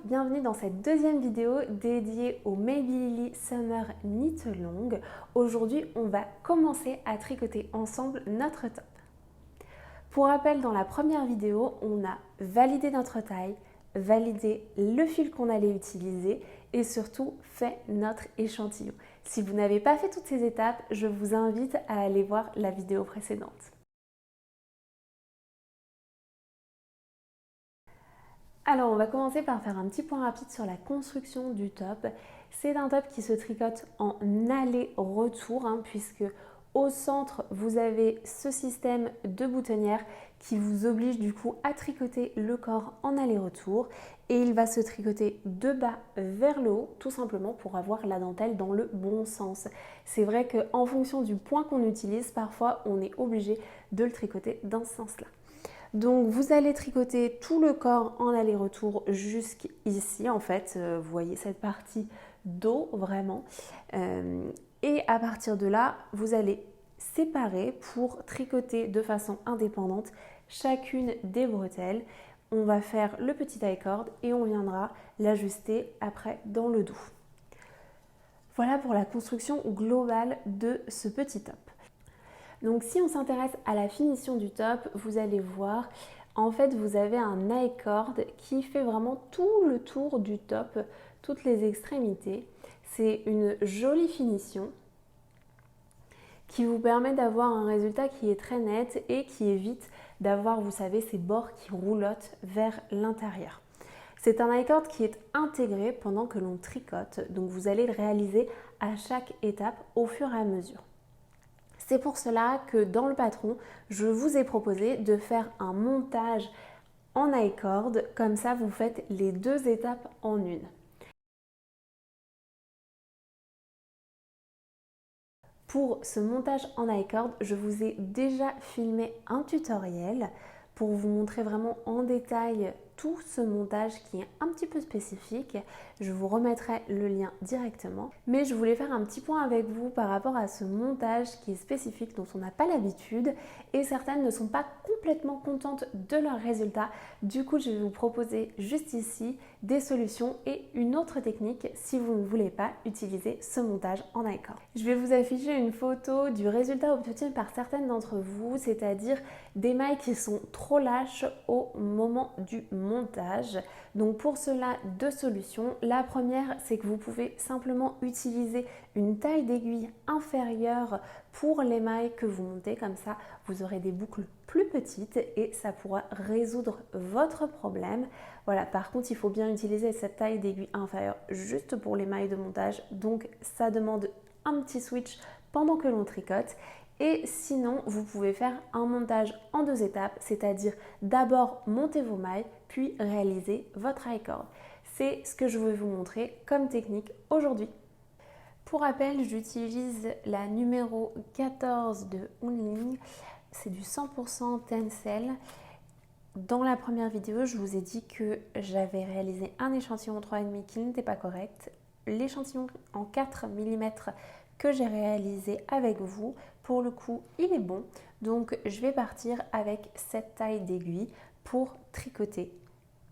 bienvenue dans cette deuxième vidéo dédiée au Maybelline Summer Knit Long. Aujourd'hui, on va commencer à tricoter ensemble notre top. Pour rappel, dans la première vidéo, on a validé notre taille, validé le fil qu'on allait utiliser et surtout fait notre échantillon. Si vous n'avez pas fait toutes ces étapes, je vous invite à aller voir la vidéo précédente. Alors on va commencer par faire un petit point rapide sur la construction du top. C'est un top qui se tricote en aller-retour puisque au centre vous avez ce système de boutonnière qui vous oblige du coup à tricoter le corps en aller-retour et il va se tricoter de bas vers le haut tout simplement pour avoir la dentelle dans le bon sens. C'est vrai qu'en fonction du point qu'on utilise, parfois on est obligé de le tricoter dans ce sens-là. Donc vous allez tricoter tout le corps en aller-retour jusqu'ici en fait, vous voyez cette partie dos vraiment. Et à partir de là, vous allez séparer pour tricoter de façon indépendante chacune des bretelles. On va faire le petit taille corde et on viendra l'ajuster après dans le dos. Voilà pour la construction globale de ce petit top. Donc si on s'intéresse à la finition du top, vous allez voir, en fait vous avez un nail cord qui fait vraiment tout le tour du top, toutes les extrémités. C'est une jolie finition qui vous permet d'avoir un résultat qui est très net et qui évite d'avoir, vous savez, ces bords qui roulotent vers l'intérieur. C'est un nail cord qui est intégré pendant que l'on tricote, donc vous allez le réaliser à chaque étape au fur et à mesure. C'est pour cela que dans le patron, je vous ai proposé de faire un montage en nail cord, comme ça vous faites les deux étapes en une. Pour ce montage en nail cord, je vous ai déjà filmé un tutoriel pour vous montrer vraiment en détail tout ce montage qui est un petit peu spécifique. Je vous remettrai le lien directement. Mais je voulais faire un petit point avec vous par rapport à ce montage qui est spécifique, dont on n'a pas l'habitude et certaines ne sont pas complètement contentes de leur résultat. Du coup, je vais vous proposer juste ici des solutions et une autre technique si vous ne voulez pas utiliser ce montage en nail cord. Je vais vous afficher une photo du résultat obtenu par certaines d'entre vous, c'est-à-dire des mailles qui sont trop lâches au moment du montage. Donc pour cela, deux solutions. La première, c'est que vous pouvez simplement utiliser une taille d'aiguille inférieure pour les mailles que vous montez. Comme ça, vous aurez des boucles plus petites et ça pourra résoudre votre problème. Voilà, par contre, il faut bien utiliser cette taille d'aiguille inférieure juste pour les mailles de montage. Donc ça demande un petit switch pendant que l'on tricote. Et sinon, vous pouvez faire un montage en deux étapes, c'est-à-dire d'abord monter vos mailles, puis réaliser votre high cord. C'est ce que je vais vous montrer comme technique aujourd'hui. Pour rappel, j'utilise la numéro 14 de Unling. C'est du 100% tencel. Dans la première vidéo, je vous ai dit que j'avais réalisé un échantillon 3,5 qui n'était pas correct. L'échantillon en 4 mm que j'ai réalisé avec vous, pour le coup, il est bon. Donc, je vais partir avec cette taille d'aiguille pour tricoter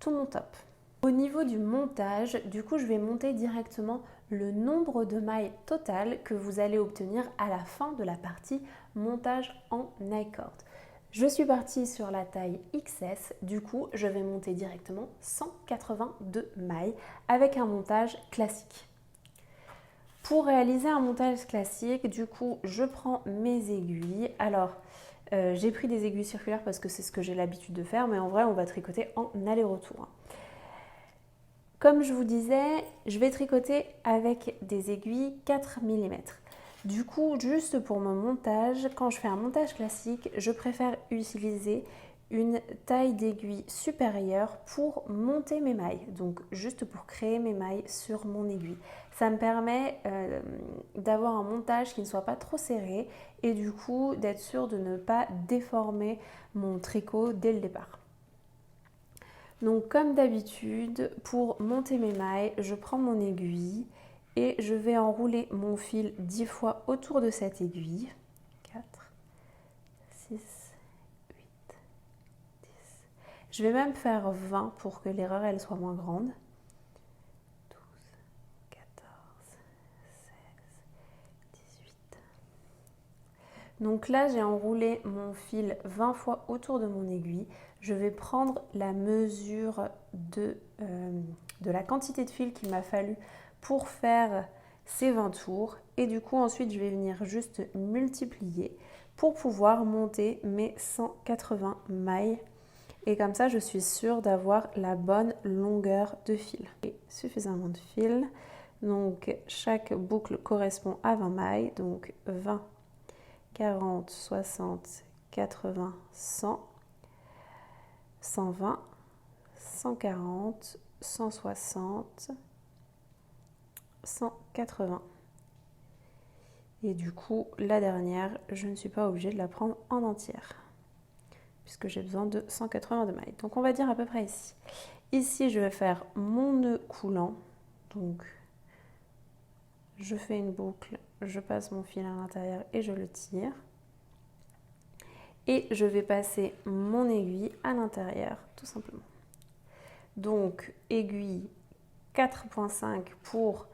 tout mon top. Au niveau du montage, du coup, je vais monter directement le nombre de mailles totales que vous allez obtenir à la fin de la partie montage en nail cord. Je suis partie sur la taille XS, du coup, je vais monter directement 182 mailles avec un montage classique. Pour réaliser un montage classique, du coup, je prends mes aiguilles. Alors, j'ai pris des aiguilles circulaires parce que c'est ce que j'ai l'habitude de faire, mais en vrai, on va tricoter en aller-retour. Comme je vous disais, je vais tricoter avec des aiguilles 4 mm. Du coup, juste pour mon montage, quand je fais un montage classique, je préfère utiliser une taille d'aiguille supérieure pour monter mes mailles, donc juste pour créer mes mailles sur mon aiguille. Ça me permet d'avoir un montage qui ne soit pas trop serré et du coup d'être sûr de ne pas déformer mon tricot dès le départ. Donc comme d'habitude, pour monter mes mailles, je prends mon aiguille et je vais enrouler mon fil 10 fois autour de cette aiguille. 4, 6, 8, 10. Je vais même faire 20 pour que l'erreur elle soit moins grande. Donc là, j'ai enroulé mon fil 20 fois autour de mon aiguille. Je vais prendre la mesure de la quantité de fil qu'il m'a fallu pour faire ces 20 tours. Et du coup, ensuite, je vais venir juste multiplier pour pouvoir monter mes 180 mailles. Et comme ça, je suis sûre d'avoir la bonne longueur de fil. Et suffisamment de fil. Donc, chaque boucle correspond à 20 mailles. Donc, 20, 40, 60, 80, 100, 120, 140, 160, 180. Et du coup, la dernière, je ne suis pas obligée de la prendre en entière, puisque j'ai besoin de 182 mailles. Donc on va dire à peu près ici. Ici, je vais faire mon nœud coulant. Donc, je fais une boucle, je passe mon fil à l'intérieur et je le tire. Et je vais passer mon aiguille à l'intérieur, tout simplement. Donc, aiguille 4,5 pour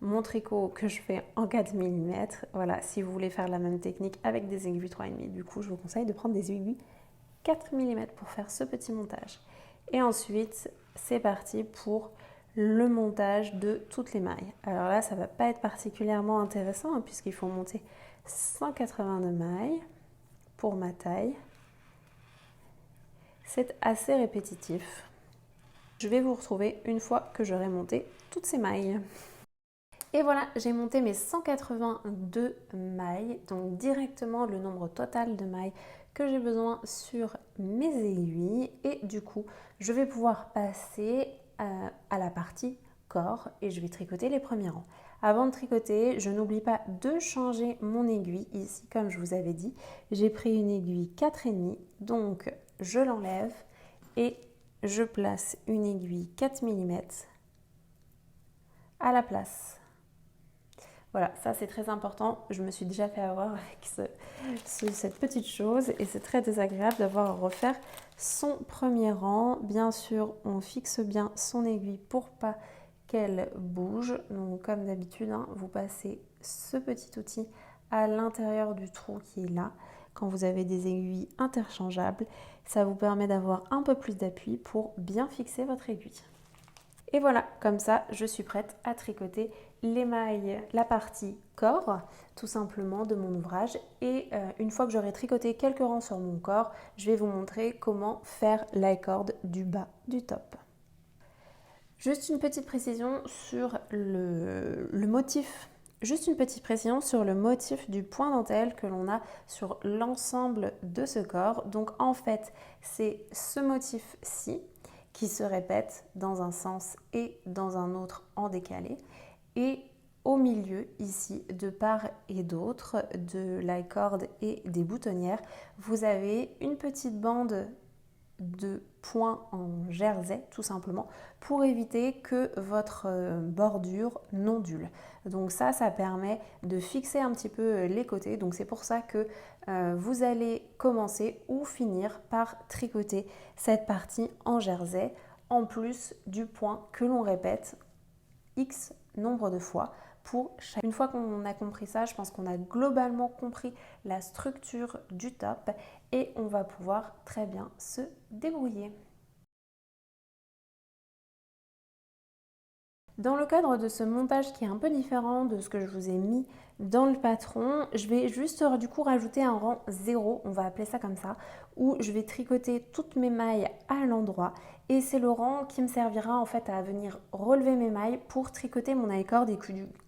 mon tricot que je fais en 4 mm. Voilà, si vous voulez faire la même technique avec des aiguilles 3,5, du coup, je vous conseille de prendre des aiguilles 4 mm pour faire ce petit montage. Et ensuite, c'est parti pour le montage de toutes les mailles. Alors là, ça ne va pas être particulièrement intéressant puisqu'il faut monter 182 mailles pour ma taille. C'est assez répétitif. Je vais vous retrouver une fois que j'aurai monté toutes ces mailles. Et voilà, j'ai monté mes 182 mailles, donc directement le nombre total de mailles que j'ai besoin sur mes aiguilles. Et du coup, je vais pouvoir passer à la partie corps et je vais tricoter les premiers rangs. Avant de tricoter, je n'oublie pas de changer mon aiguille. Ici, comme je vous avais dit, j'ai pris une aiguille 4,5, donc je l'enlève et je place une aiguille 4 mm à la place. Voilà, ça c'est très important. Je me suis déjà fait avoir avec cette petite chose et c'est très désagréable d'avoir à refaire son premier rang. Bien sûr, on fixe bien son aiguille pour pas qu'elle bouge. Donc comme d'habitude, vous passez ce petit outil à l'intérieur du trou qui est là. Quand vous avez des aiguilles interchangeables, ça vous permet d'avoir un peu plus d'appui pour bien fixer votre aiguille. Et voilà, comme ça, je suis prête à tricoter les mailles, la partie corps, tout simplement, de mon ouvrage. Et une fois que j'aurai tricoté quelques rangs sur mon corps, je vais vous montrer comment faire l'i-cord du bas du top. Juste une petite précision sur le motif. Juste une petite précision sur le motif du point dentelle que l'on a sur l'ensemble de ce corps. Donc en fait, c'est ce motif-ci qui se répète dans un sens et dans un autre en décalé. Et au milieu, ici, de part et d'autre, de l'i-cord et des boutonnières, vous avez une petite bande de points en jersey, tout simplement, pour éviter que votre bordure n'ondule. Donc ça permet de fixer un petit peu les côtés. Donc c'est pour ça que vous allez commencer ou finir par tricoter cette partie en jersey, en plus du point que l'on répète X nombre de fois pour chaque. Une fois qu'on a compris ça, je pense qu'on a globalement compris la structure du top et on va pouvoir très bien se débrouiller. Dans le cadre de ce montage qui est un peu différent de ce que je vous ai mis dans le patron, je vais juste du coup rajouter un rang 0, on va appeler ça comme ça, où je vais tricoter toutes mes mailles à l'endroit et c'est le rang qui me servira en fait à venir relever mes mailles pour tricoter mon i-cord et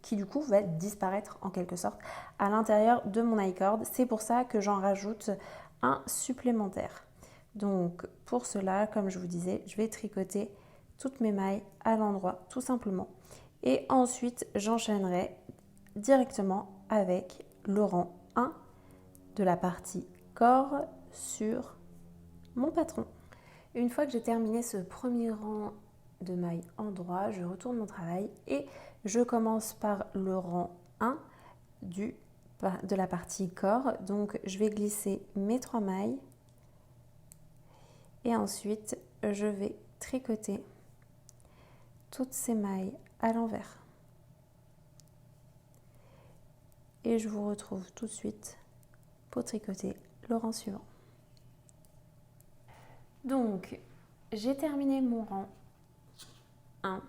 qui du coup va disparaître en quelque sorte à l'intérieur de mon i-cord. C'est pour ça que j'en rajoute un supplémentaire. Donc pour cela, comme je vous disais, je vais tricoter toutes mes mailles à l'endroit tout simplement et ensuite j'enchaînerai directement avec le rang 1 de la partie corps sur mon patron. Une fois que j'ai terminé ce premier rang de mailles endroit, je retourne mon travail et je commence par le rang 1 de la partie corps. Donc je vais glisser mes 3 mailles et ensuite je vais tricoter toutes ces mailles à l'envers. Et je vous retrouve tout de suite pour tricoter le rang suivant. Donc, j'ai terminé mon rang 1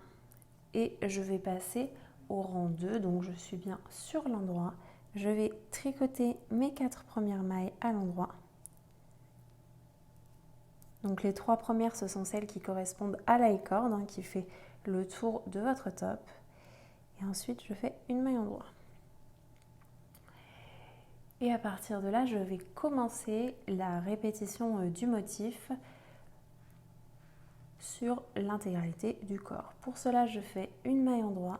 et je vais passer au rang 2, donc je suis bien sur l'endroit. Je vais tricoter mes 4 premières mailles à l'endroit. Donc les 3 premières, ce sont celles qui correspondent à la corde, hein, qui fait le tour de votre top. Et ensuite, je fais une maille endroit. Et à partir de là, je vais commencer la répétition du motif sur l'intégralité du corps. Pour cela, je fais une maille endroit,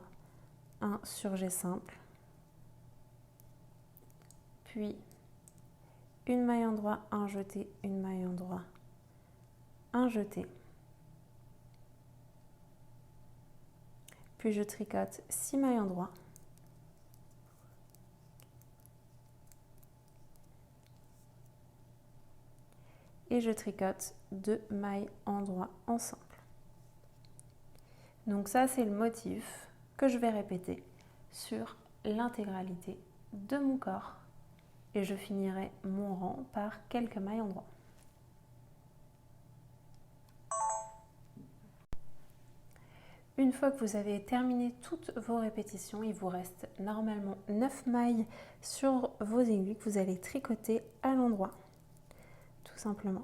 un surjet simple, puis une maille endroit, un jeté, une maille endroit, un jeté. Puis je tricote 6 mailles endroit. Et je tricote 2 mailles endroit ensemble. Donc ça, c'est le motif que je vais répéter sur l'intégralité de mon corps. Et je finirai mon rang par quelques mailles endroit. Une fois que vous avez terminé toutes vos répétitions, il vous reste normalement 9 mailles sur vos aiguilles que vous allez tricoter à l'endroit, tout simplement.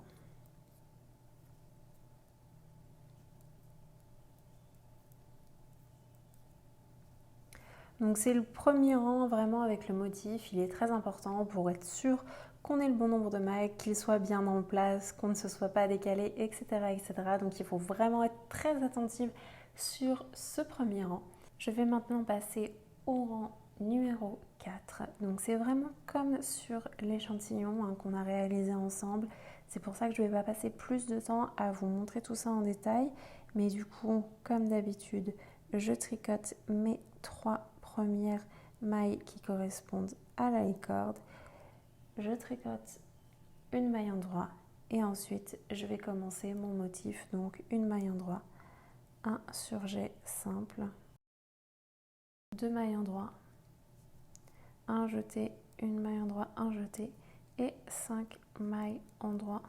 Donc c'est le premier rang vraiment avec le motif, il est très important pour être sûr qu'on ait le bon nombre de mailles, qu'il soit bien en place, qu'on ne se soit pas décalé, etc., etc. Donc il faut vraiment être très attentive sur ce premier rang. Je vais maintenant passer au rang numéro 4. Donc c'est vraiment comme sur l'échantillon, hein, qu'on a réalisé ensemble. C'est pour ça que je ne vais pas passer plus de temps à vous montrer tout ça en détail. Mais du coup, comme d'habitude, je tricote mes 3 premières mailles qui correspondent à la corde. Je tricote une maille endroit et ensuite je vais commencer mon motif, donc une maille endroit, un surjet simple, 2 mailles endroit, un jeté, une maille endroit, un jeté et 5 mailles endroit.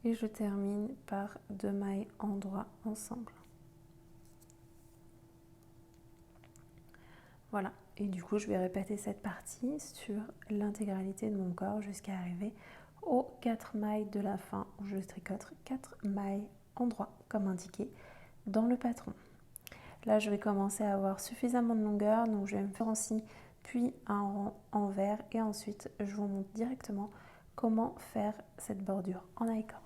Et je termine par 2 mailles endroit ensemble. Voilà, et du coup je vais répéter cette partie sur l'intégralité de mon corps jusqu'à arriver aux 4 mailles de la fin où je tricote 4 mailles endroit comme indiqué dans le patron. Là je vais commencer à avoir suffisamment de longueur, donc je vais me faire ainsi, puis un rang envers et ensuite je vous montre directement comment faire cette bordure en I-cord.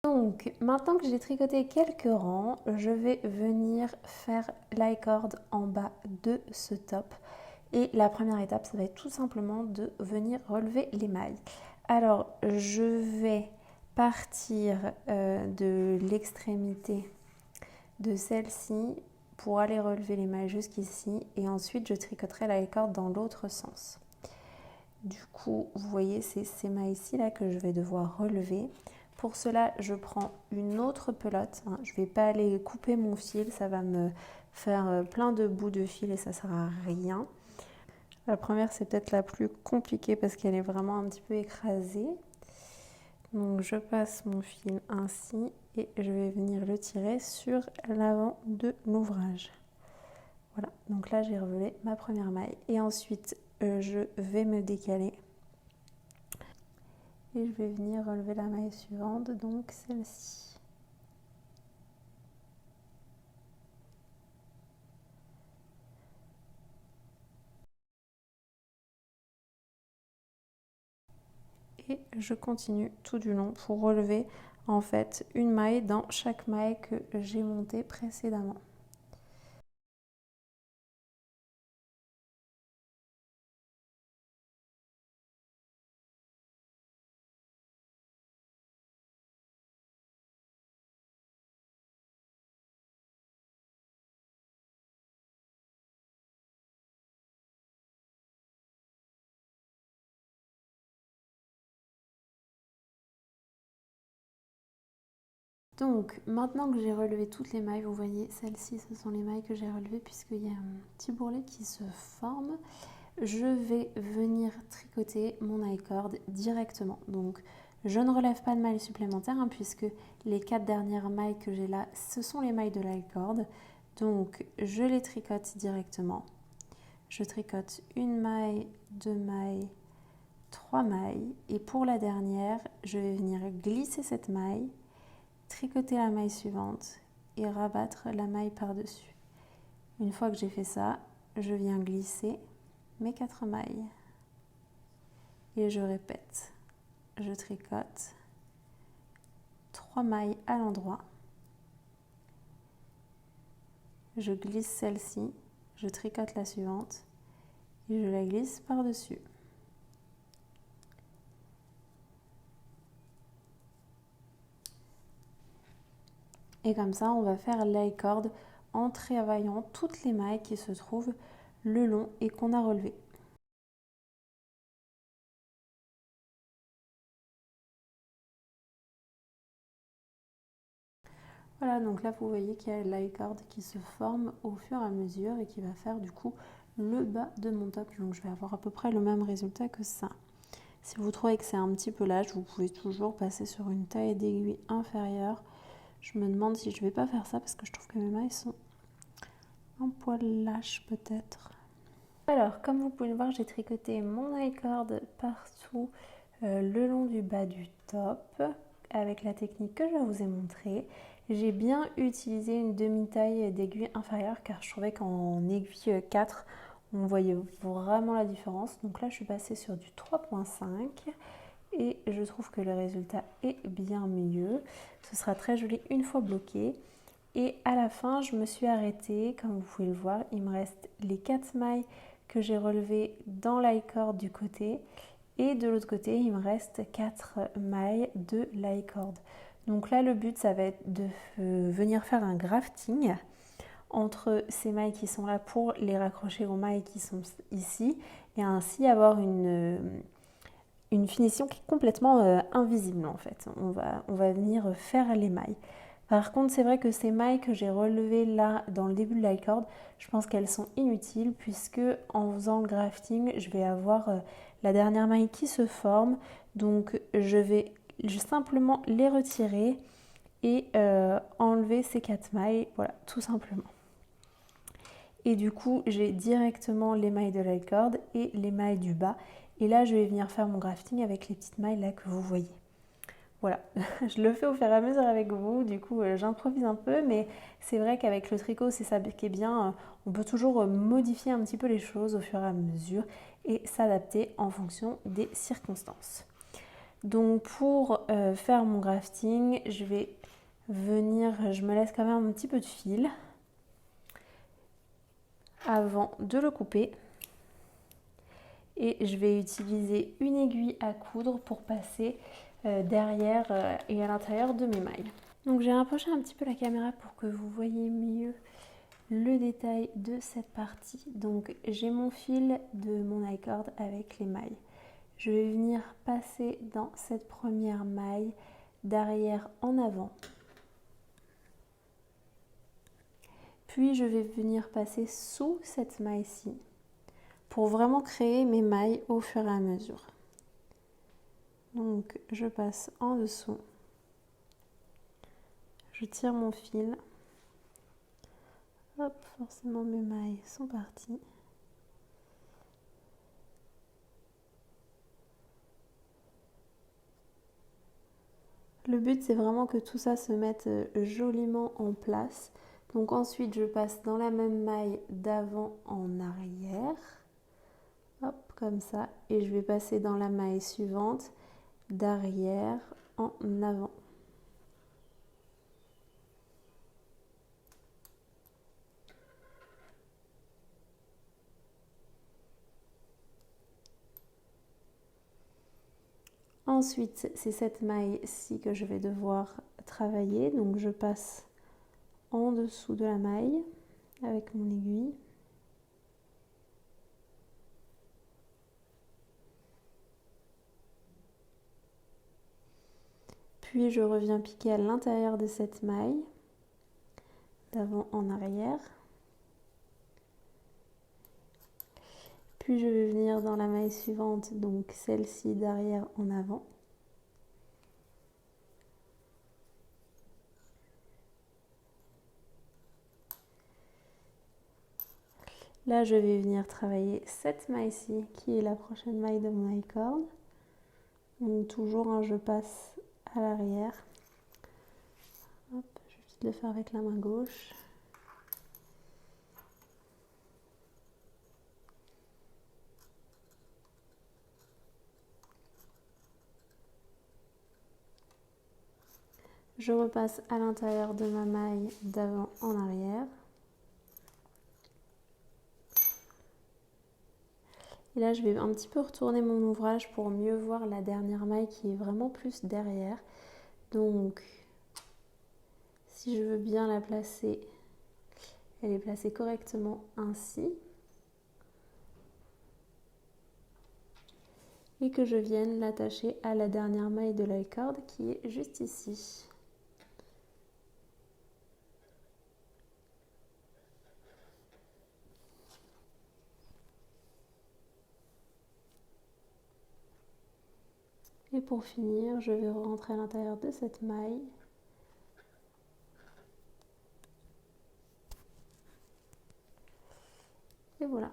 Donc maintenant que j'ai tricoté quelques rangs, je vais venir faire l'i-cord en bas de ce top. Et la première étape, ça va être tout simplement de venir relever les mailles. Alors je vais partir de l'extrémité de celle-ci pour aller relever les mailles jusqu'ici et ensuite je tricoterai l'i-cord dans l'autre sens. Du coup, vous voyez, c'est ces mailles-ci là que je vais devoir relever. Pour cela, je prends une autre pelote. Je ne vais pas aller couper mon fil, ça va me faire plein de bouts de fil et ça ne sert à rien. La première, c'est peut-être la plus compliquée parce qu'elle est vraiment un petit peu écrasée. Donc, je passe mon fil ainsi et je vais venir le tirer sur l'avant de l'ouvrage. Voilà, donc là, j'ai relevé ma première maille. Et ensuite, je vais me décaler. Et je vais venir relever la maille suivante, donc celle-ci. Et je continue tout du long pour relever en fait une maille dans chaque maille que j'ai montée précédemment. Donc maintenant que j'ai relevé toutes les mailles, vous voyez celles-ci ce sont les mailles que j'ai relevées puisqu'il y a un petit bourrelet qui se forme. Je vais venir tricoter mon I-cord directement. Donc je ne relève pas de mailles supplémentaires puisque les 4 dernières mailles que j'ai là, ce sont les mailles de l'I-cord. Donc je les tricote directement. Je tricote une maille, 2 mailles, 3 mailles. Et pour la dernière, je vais venir glisser cette maille, tricoter la maille suivante et rabattre la maille par-dessus. Une fois que j'ai fait ça, je viens glisser mes 4 mailles. Et je répète, je tricote 3 mailles à l'endroit. Je glisse celle-ci, je tricote la suivante et je la glisse par-dessus. Et comme ça, on va faire l'I-cord en travaillant toutes les mailles qui se trouvent le long et qu'on a relevées. Voilà, donc là vous voyez qu'il y a l'I-cord qui se forme au fur et à mesure et qui va faire du coup le bas de mon top. Donc je vais avoir à peu près le même résultat que ça. Si vous trouvez que c'est un petit peu lâche, vous pouvez toujours passer sur une taille d'aiguille inférieure. Je me demande si je ne vais pas faire ça parce que je trouve que mes mailles sont un poil lâches peut-être. Alors, comme vous pouvez le voir, j'ai tricoté mon I-cord partout le long du bas du top avec la technique que je vous ai montrée. J'ai bien utilisé une demi-taille d'aiguille inférieure car je trouvais qu'en aiguille 4, on voyait vraiment la différence. Donc là, je suis passée sur du 3,5 et je trouve que le résultat est bien mieux. Ce sera très joli une fois bloqué. Et à la fin, je me suis arrêtée. Comme vous pouvez le voir, il me reste les 4 mailles que j'ai relevées dans l'I-cord du côté. Et de l'autre côté, il me reste 4 mailles de l'I-cord. Donc là, le but, ça va être de venir faire un grafting entre ces mailles qui sont là pour les raccrocher aux mailles qui sont ici. Et ainsi avoir une finition qui est complètement invisible en fait. On va venir faire les mailles. Par contre, c'est vrai que ces mailles que j'ai relevées là dans le début de l'I-cord, je pense qu'elles sont inutiles puisque en faisant le grafting, je vais avoir la dernière maille qui se forme. Donc je vais simplement les retirer et enlever ces 4 mailles, voilà, tout simplement. Et du coup, j'ai directement les mailles de l'I-cord et les mailles du bas. Et là, je vais venir faire mon grafting avec les petites mailles là que vous voyez. Voilà, je le fais au fur et à mesure avec vous, du coup j'improvise un peu, mais c'est vrai qu'avec le tricot, c'est ça qui est bien, on peut toujours modifier un petit peu les choses au fur et à mesure et s'adapter en fonction des circonstances. Donc pour faire mon grafting, je vais venir, je me laisse quand même un petit peu de fil avant de le couper. Et je vais utiliser une aiguille à coudre pour passer derrière et à l'intérieur de mes mailles. Donc j'ai rapproché un petit peu la caméra pour que vous voyez mieux le détail de cette partie. Donc j'ai mon fil de mon I-cord avec les mailles. Je vais venir passer dans cette première maille d'arrière en avant. Puis je vais venir passer sous cette maille-ci pour vraiment créer mes mailles au fur et à mesure. Donc je passe en dessous, je tire mon fil, hop, forcément mes mailles sont parties. Le but c'est vraiment que tout ça se mette joliment en place. Donc ensuite je passe dans la même maille d'avant en arrière, hop, comme ça, et je vais passer dans la maille suivante d'arrière en avant. Ensuite, c'est cette maille-ci que je vais devoir travailler. Donc je passe en dessous de la maille avec mon aiguille. Puis je reviens piquer à l'intérieur de cette maille, d'avant en arrière. Puis je vais venir dans la maille suivante, donc celle-ci d'arrière en avant. Là, je vais venir travailler cette maille-ci, qui est la prochaine maille de mon I-cord. Donc toujours, je passe à l'arrière. Hop, je vais juste le faire avec la main gauche. Je repasse à l'intérieur de ma maille d'avant en arrière. Et là, je vais un petit peu retourner mon ouvrage pour mieux voir la dernière maille qui est vraiment plus derrière. Donc, si je veux bien la placer, elle est placée correctement ainsi. Et que je vienne l'attacher à la dernière maille de l'I-cord qui est juste ici. Et pour finir, je vais rentrer à l'intérieur de cette maille. Et voilà.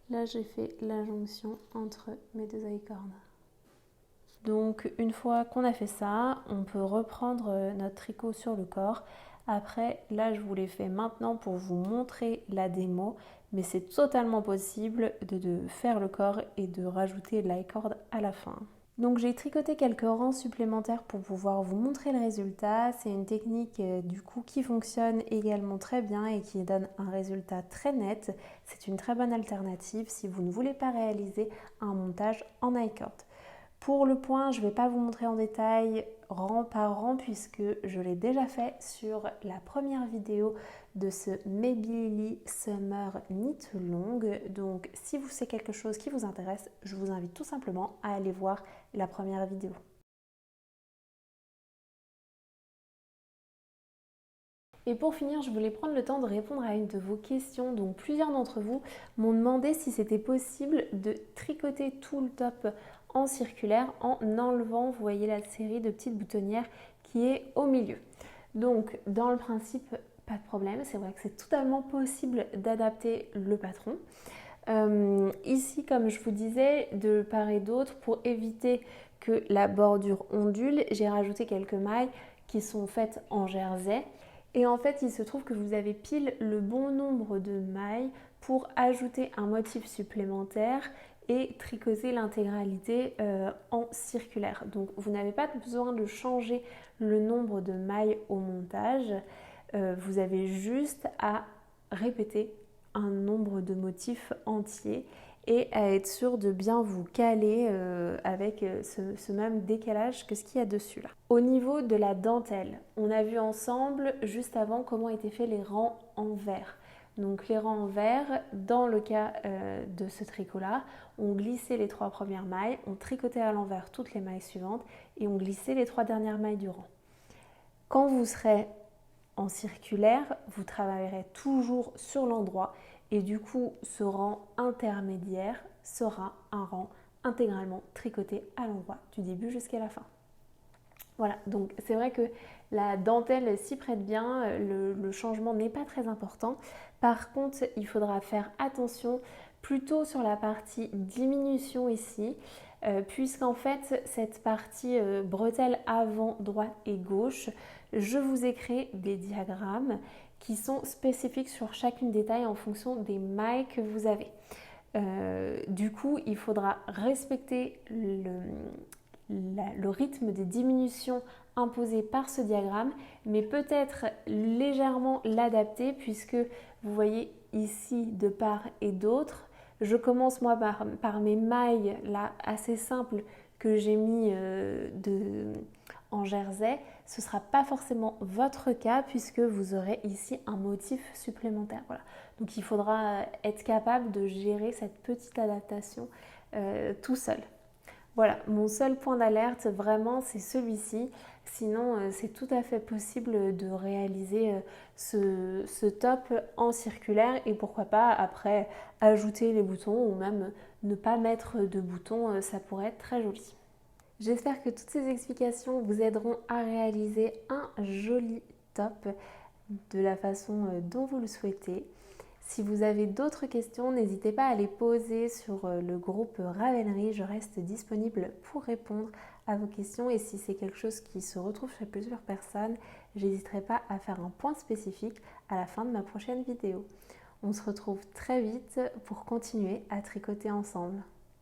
Là, j'ai fait la jonction entre mes deux I-cords. Donc, une fois qu'on a fait ça, on peut reprendre notre tricot sur le corps. Après, là, je vous l'ai fait maintenant pour vous montrer la démo, mais c'est totalement possible de faire le corps et de rajouter l'i-cord à la fin. Donc j'ai tricoté quelques rangs supplémentaires pour pouvoir vous montrer le résultat. C'est une technique du coup qui fonctionne également très bien et qui donne un résultat très net. C'est une très bonne alternative si vous ne voulez pas réaliser un montage en I-cord. Pour le point, je ne vais pas vous montrer en détail rang par rang puisque je l'ai déjà fait sur la première vidéo de ce Maybelline Summer Knit Long. Donc si c'est quelque chose qui vous intéresse, je vous invite tout simplement à aller voir la première vidéo. Et pour finir, je voulais prendre le temps de répondre à une de vos questions. Donc plusieurs d'entre vous m'ont demandé si c'était possible de tricoter tout le top en circulaire en enlevant, vous voyez la série de petites boutonnières qui est au milieu. Donc dans le principe, pas de problème, c'est vrai que c'est totalement possible d'adapter le patron. Ici, comme je vous disais, de part et d'autre, pour éviter que la bordure ondule, j'ai rajouté quelques mailles qui sont faites en jersey. Et en fait, il se trouve que vous avez pile le bon nombre de mailles pour ajouter un motif supplémentaire et tricoter l'intégralité en circulaire. Donc vous n'avez pas besoin de changer le nombre de mailles au montage, vous avez juste à répéter un nombre de motifs entiers et à être sûr de bien vous caler avec ce même décalage que ce qu'il y a dessus là. Au niveau de la dentelle, on a vu ensemble juste avant comment étaient faits les rangs en vert. Donc les rangs en vert, dans le cas de ce tricot-là, on glissait les 3 premières mailles, on tricotait à l'envers toutes les mailles suivantes et on glissait les 3 dernières mailles du rang. Quand vous serez en circulaire, vous travaillerez toujours sur l'endroit et du coup, ce rang intermédiaire sera un rang intégralement tricoté à l'endroit du début jusqu'à la fin. Voilà, donc c'est vrai que la dentelle s'y prête bien, le changement n'est pas très important. Par contre, il faudra faire attention plutôt sur la partie diminution ici, puisqu'en fait, cette partie bretelle avant, droite et gauche, je vous ai créé des diagrammes qui sont spécifiques sur chacune des tailles en fonction des mailles que vous avez. Du coup, il faudra respecter le rythme des diminutions imposées par ce diagramme, mais peut-être légèrement l'adapter puisque vous voyez ici de part et d'autre, je commence moi par mes mailles là assez simples que j'ai mis en jersey. Ce ne sera pas forcément votre cas puisque vous aurez ici un motif supplémentaire. Voilà. Donc il faudra être capable de gérer cette petite adaptation tout seul. Voilà, mon seul point d'alerte, vraiment, c'est celui-ci. Sinon, c'est tout à fait possible de réaliser ce top en circulaire et pourquoi pas après ajouter les boutons ou même ne pas mettre de boutons, ça pourrait être très joli. J'espère que toutes ces explications vous aideront à réaliser un joli top de la façon dont vous le souhaitez. Si vous avez d'autres questions, n'hésitez pas à les poser sur le groupe Ravelry. Je reste disponible pour répondre à vos questions et si c'est quelque chose qui se retrouve chez plusieurs personnes, j'hésiterai pas à faire un point spécifique à la fin de ma prochaine vidéo. On se retrouve très vite pour continuer à tricoter ensemble.